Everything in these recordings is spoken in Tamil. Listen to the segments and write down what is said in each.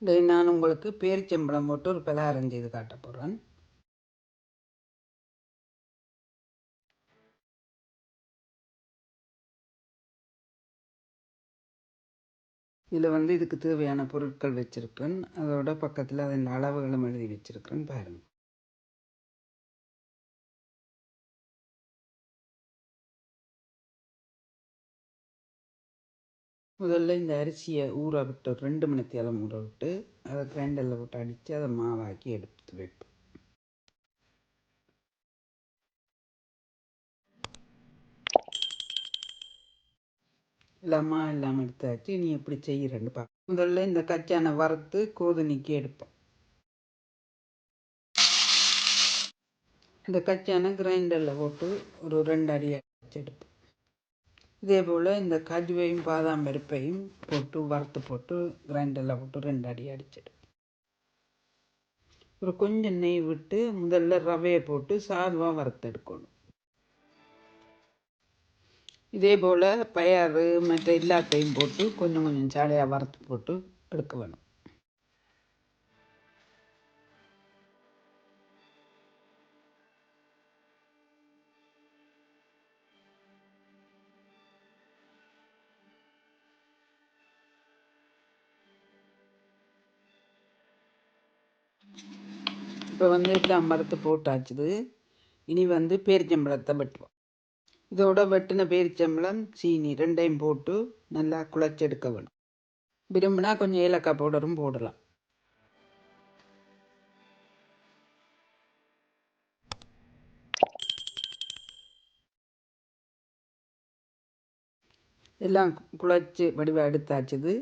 இதை நான் உங்களுக்கு பேரிச்சம்பழம் போட்டு ஒரு பலகாரம் செய்து காட்ட போகிறேன். இதில் இதுக்கு தேவையான பொருட்கள் வச்சுருக்கேன். அதோட பக்கத்தில் அதன் அளவுகளும் எழுதி வச்சுருக்கேன் பாருங்கள். முதல்ல இந்த அரிசியை ஊற விட்டு 2 மணி நேரம் ஊற விட்டு அதை கிரைண்டரில் போட்டு அடித்து அதை மாவாக்கி எடுத்து வைப்பேன். எல்லாமா எல்லாம் எடுத்தாச்சு. நீ எப்படி செய்கிறேன்னு பார்க்க. முதல்ல இந்த கச்சானை வறுத்து கோதுமைக்கு எடுப்போம். இந்த கச்சானை கிரைண்டரில் போட்டு ஒரு 2 அடி அடிச்சு எடுப்போம். இதே போல் இந்த கஜுவையும் பாதாம் பருப்பையும் போட்டு வறுத்து போட்டு கிரைண்டரில் போட்டு 2 அடி அடிச்சிடும். ஒரு கொஞ்சம் நெய் விட்டு முதல்ல ரவையை போட்டு சாதுவாக வறுத்தெடுக்கணும். இதே போல் பயறு மற்ற எல்லாத்தையும் போட்டு கொஞ்சம் கொஞ்சம் சாலையாக வறுத்து போட்டு எடுக்க வேணும். இப்போ எல்லாம் வறுத்து போட்டாச்சுது. இனி பேரிச்சம்பழத்தை வெட்டுவோம். இதோட வெட்டின பேரிச்சம்பழம் சீனி 2ஐயும் போட்டு நல்லா குழச்செடுக்க வேணும். விரும்பினா கொஞ்சம் ஏலக்காய் பவுடரும் போடலாம். எல்லாம் குழச்சி வடிவாக எடுத்தாச்சுது.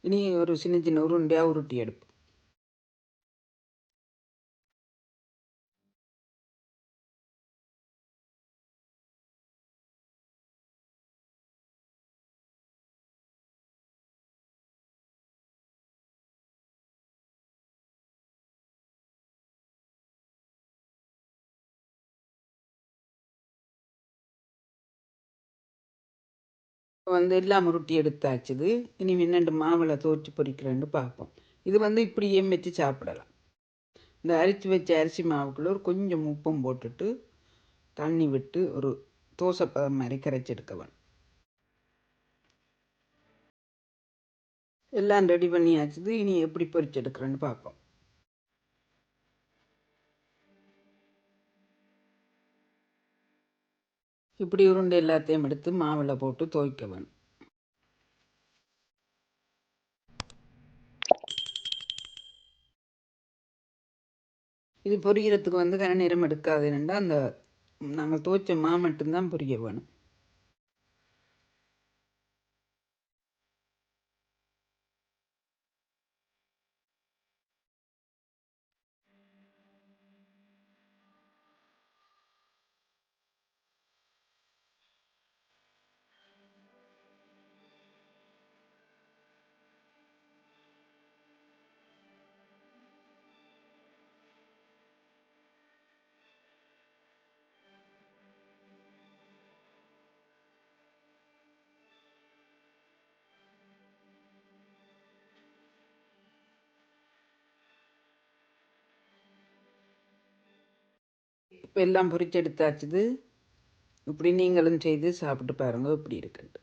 இனி ஒரு சின்ன சின்ன உருண்டையாக உருட்டி எடுப்போம். எல்லாம் உருட்டி எடுத்தாச்சுது. இனி 2 மாவில் தோற்றி பொரிக்கிறேன்னு பார்ப்போம். இது இப்படியே வச்சு சாப்பிடலாம். இந்த அரிச்சு வச்ச அரிசி மாவுக்குள்ள ஒரு கொஞ்சம் உப்பும் போட்டுட்டு தண்ணி விட்டு ஒரு தோசைப்பதம் மாதிரி கரைச்சி எடுக்க வேணும். எல்லாம் ரெடி பண்ணியாச்சுது. இனி எப்படி பொரிச்சு எடுக்கிறேன்னு பார்ப்போம். இப்படி உருண்டை எல்லாத்தையும் எடுத்து மாவில் போட்டு துவைக்க வேணும். இது பொரிக்கிறதுக்கு கன நேரம் எடுக்காதுன்னா அந்த நாங்கள் துவைச்ச மா மட்டும்தான் பொரிக்க வேணும். இப்போ எல்லாம் பொரிச்சு எடுத்தாச்சுது. இப்படி நீங்களும் செய்து சாப்பிட்டு பாருங்க எப்படி இருக்குன்ட்டு.